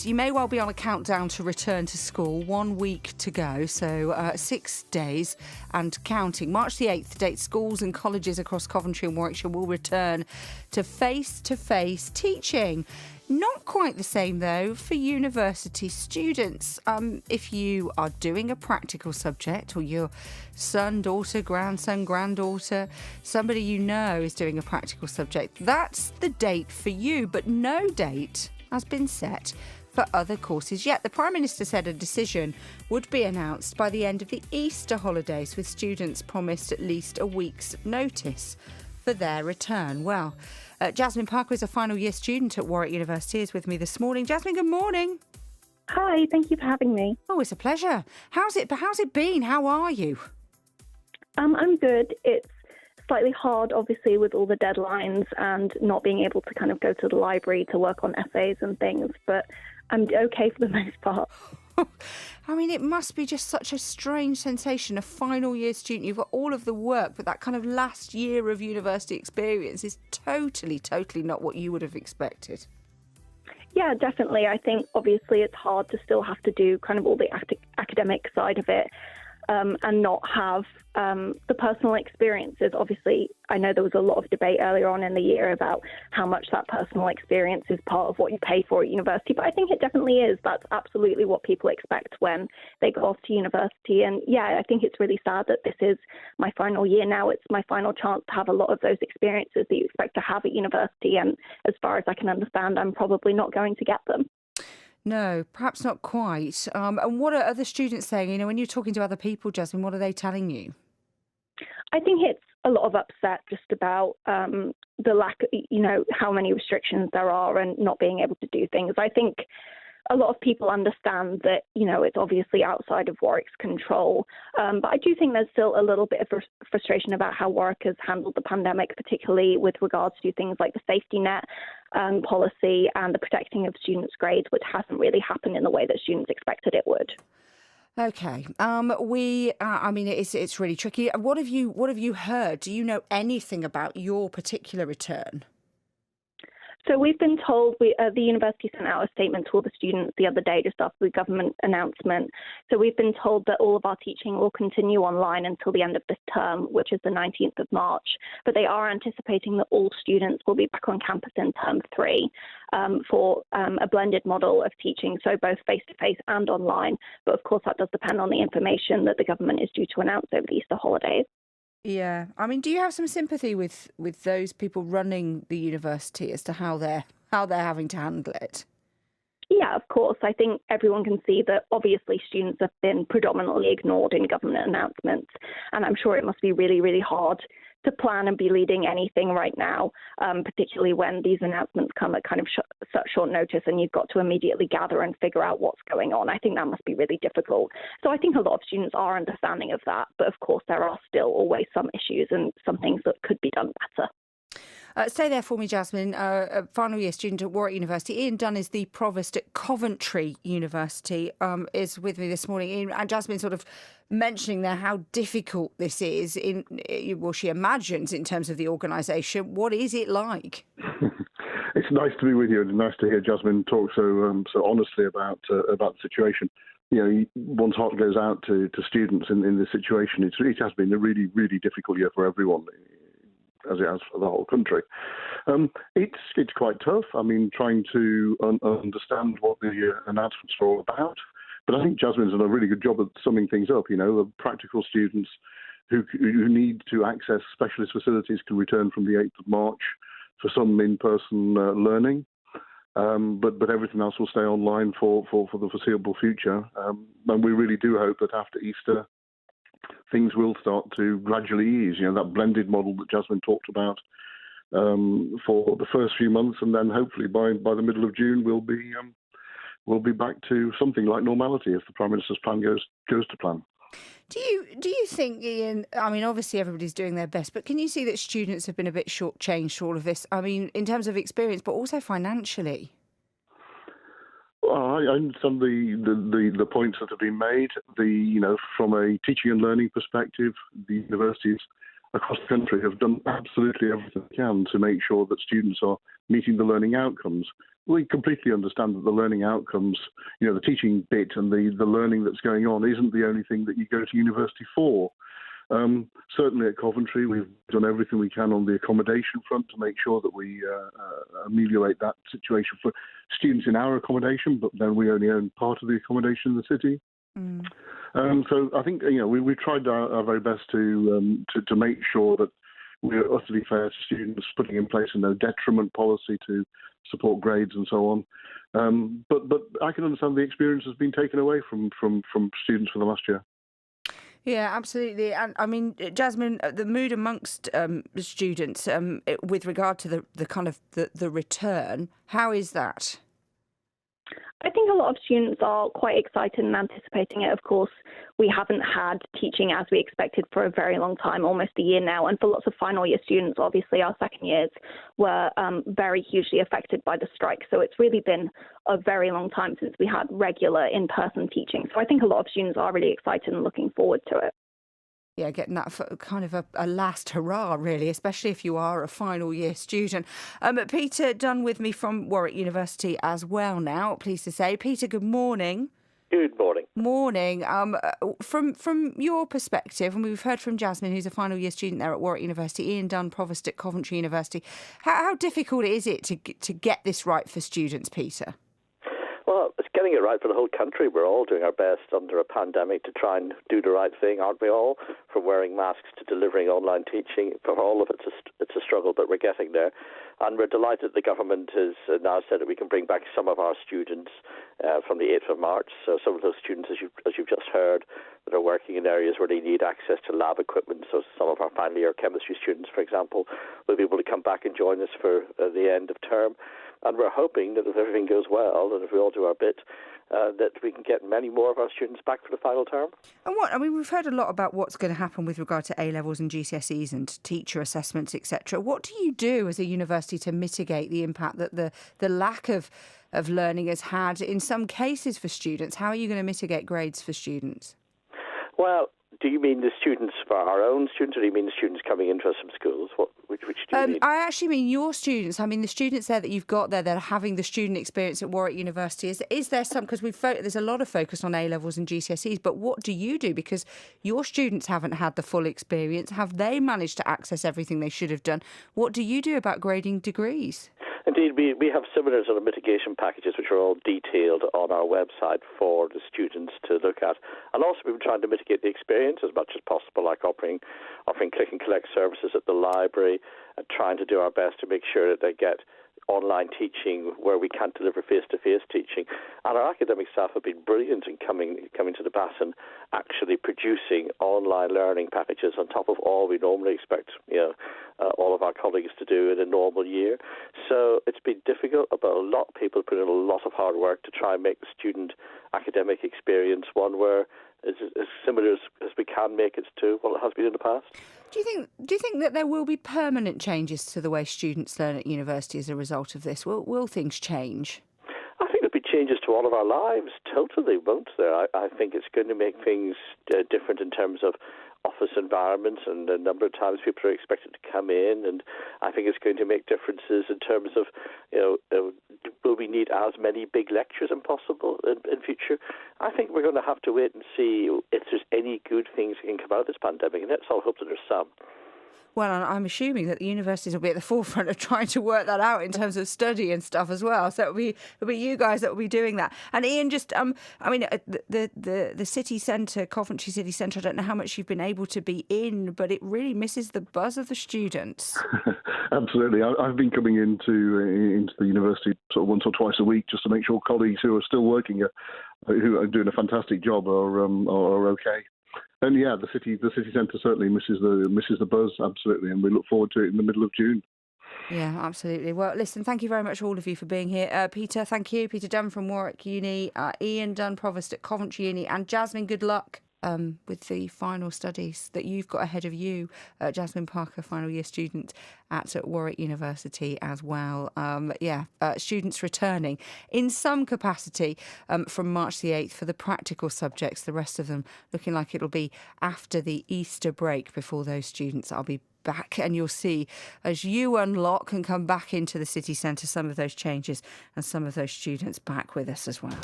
You may well be on a countdown to return to school. 1 week to go, so 6 days and counting. March the 8th date, schools and colleges across Coventry and Warwickshire will return to face-to-face teaching. Not quite the same, though, for university students. If you are doing a practical subject, or your son, daughter, grandson, granddaughter, somebody you know is doing a practical subject, that's the date for you, but no date has been set for other courses yet. The Prime Minister said a decision would be announced by the end of the Easter holidays, with students promised at least a week's notice for their return. Well, Jasmine Parker is a final year student at Warwick University, is with me this morning. Jasmine, good morning. Hi, thank you for having me. Oh, it's a pleasure. How's it been? How are you? I'm good. It's slightly hard, obviously, with all the deadlines and not being able to kind of go to the library to work on essays and things, but I'm okay for the most part. I mean, it must be just such a strange sensation. A final year student, you've got all of the work, but that kind of last year of university experience is totally not what you would have expected. Yeah, definitely. I think, obviously, it's hard to still have to do kind of all the academic side of it. And not have the personal experiences. Obviously, I know there was a lot of debate earlier on in the year about how much that personal experience is part of what you pay for at university, but I think it definitely is. That's absolutely what people expect when they go off to university. And yeah, I think it's really sad that this is my final year now. It's my final chance to have a lot of those experiences that you expect to have at university. And as far as I can understand, I'm probably not going to get them. No, perhaps not quite. And what are other students saying? You know, when you're talking to other people, Jasmine, what are they telling you? I think it's a lot of upset just about the lack, how many restrictions there are and not being able to do things. I think a lot of people understand that, it's obviously outside of Warwick's control. But I do think there's still a little bit of frustration about how Warwick has handled the pandemic, particularly with regards to things like the safety net policy and the protecting of students' grades, which hasn't really happened in the way that students expected it would. Okay. I mean, it's really tricky. What have you heard? Do you know anything about your particular return? So we've been told, the university sent out a statement to all the students the other day just after the government announcement. So we've been told that all of our teaching will continue online until the end of this term, which is the 19th of March. But they are anticipating that all students will be back on campus in term 3 for a blended model of teaching, so both face-to-face and online. But of course, that does depend on the information that the government is due to announce over the Easter holidays. Yeah, I mean, do you have some sympathy with those people running the university as to how they're having to handle it? Yeah, of course. I think everyone can see that obviously students have been predominantly ignored in government announcements, and I'm sure it must be really, really hard to plan and be leading anything right now, particularly when these announcements come at kind of such short notice and you've got to immediately gather and figure out what's going on. I think that must be really difficult. So I think a lot of students are understanding of that, but of course there are still always some issues and some things that could be done better. Stay there for me, Jasmine. A final year student at Warwick University. Ian Dunn is the provost at Coventry University, is with me this morning. Ian, and Jasmine sort of mentioning there how difficult this is, she imagines, in terms of the organisation. What is it like? It's nice to be with you, and nice to hear Jasmine talk so honestly about the situation. One's heart goes out to students in this situation. It has been a really, really difficult year for everyone, as it has for the whole country. It's quite tough. I mean, trying to understand what the announcements are all about. But I think Jasmine's done a really good job of summing things up. The practical students who need to access specialist facilities can return from the 8th of March for some in-person learning. But everything else will stay online for the foreseeable future. And we really do hope that after Easter, things will start to gradually ease. That blended model that Jasmine talked about for the first few months, and then hopefully by the middle of June we'll be back to something like normality if the Prime Minister's plan goes to plan. Do you think, Ian, I mean, obviously everybody's doing their best, but can you see that students have been a bit shortchanged for all of this? I mean, in terms of experience, but also financially? Well, I understand the points that have been made. From a teaching and learning perspective, the universities across the country have done absolutely everything they can to make sure that students are meeting the learning outcomes. we completely understand that the learning outcomes, the teaching bit and the learning that's going on isn't the only thing that you go to university for. Certainly at Coventry, we've done everything we can on the accommodation front to make sure that we ameliorate that situation for students in our accommodation, but then we only own part of the accommodation in the city. So I think we've tried our very best to make sure that we're utterly fair to students, putting in place a no detriment policy to support grades and so on. But I can understand the experience has been taken away from students for the last year. Yeah, absolutely. And I mean, Jasmine, the mood amongst students with regard to the kind of the return, how is that? I think a lot of students are quite excited and anticipating it. Of course, we haven't had teaching as we expected for a very long time, almost a year now. And for lots of final year students, obviously our second years were very hugely affected by the strike. So it's really been a very long time since we had regular in-person teaching. So I think a lot of students are really excited and looking forward to it. Yeah, getting that for kind of a last hurrah, really, especially if you are a final year student. Peter Dunn with me from Warwick University as well now, pleased to say. Peter, good morning. Good morning. Morning. From your perspective, and we've heard from Jasmine, who's a final year student there at Warwick University, Ian Dunn, Provost at Coventry University. How difficult is it to get this right for students, Peter? Well, it's getting it right for the whole country. We're all doing our best under a pandemic to try and do the right thing, aren't we all? From wearing masks to delivering online teaching. For all of it, it's a struggle, but we're getting there. And we're delighted the government has now said that we can bring back some of our students from the 8th of March. So some of those students, as you've just heard, that are working in areas where they need access to lab equipment. So some of our final year chemistry students, for example, will be able to come back and join us for the end of term. And we're hoping that if everything goes well and if we all do our bit, that we can get many more of our students back for the final term. And we've heard a lot about what's going to happen with regard to A-levels and GCSEs and teacher assessments, etc. What do you do as a university to mitigate the impact that the lack of learning has had in some cases for students? How are you going to mitigate grades for students? Well, do you mean the students for our own students, or do you mean the students coming into us from schools? Which do you mean? I actually mean your students. I mean the students there that you've got there that are having the student experience at Warwick University. Is there some, because there's a lot of focus on A-levels and GCSEs, but what do you do? Because your students haven't had the full experience. Have they managed to access everything they should have done? What do you do about grading degrees? Indeed, we have similar sort of mitigation packages which are all detailed on our website for the students to look at. And also we've been trying to mitigate the experience as much as possible, like offering click and collect services at the library and trying to do our best to make sure that they get online teaching where we can't deliver face-to-face teaching. And our academic staff have been brilliant in coming to the bat and actually producing online learning packages on top of all we normally expect all of our colleagues to do in a normal year. So it's been difficult, but a lot of people put in a lot of hard work to try and make the student academic experience one where it's as similar as we can make it to what it has been in the past. Do you think that there will be permanent changes to the way students learn at university as a result of this? Will things change? I think there'll be changes to all of our lives, totally, won't there? I think it's going to make things different in terms of office environments, and a number of times people are expected to come in, and I think it's going to make differences in terms of, will we need as many big lectures as possible in future? I think we're going to have to wait and see if there's any good things that can come out of this pandemic, and let's all hope that there's some. Well, I'm assuming that the universities will be at the forefront of trying to work that out in terms of study and stuff as well. So it'll be you guys that will be doing that. And Ian, just the city centre, Coventry City Centre, I don't know how much you've been able to be in, but it really misses the buzz of the students. Absolutely. I've been coming into the university sort of once or twice a week just to make sure colleagues who are still working, who are doing a fantastic job, are okay. And yeah, the city centre certainly misses the buzz, absolutely, and we look forward to it in the middle of June. Yeah, absolutely. Well, listen, thank you very much, all of you, for being here. Peter, thank you. Peter Dunn from Warwick Uni, Ian Dunn, Provost at Coventry Uni, and Jasmine, good luck. with the final studies that you've got ahead of you, Jasmine Parker, final year student at Warwick University as well. Students returning in some capacity from March the 8th for the practical subjects, the rest of them looking like it'll be after the Easter break before those students are be back, and you'll see as you unlock and come back into the city centre some of those changes and some of those students back with us as well.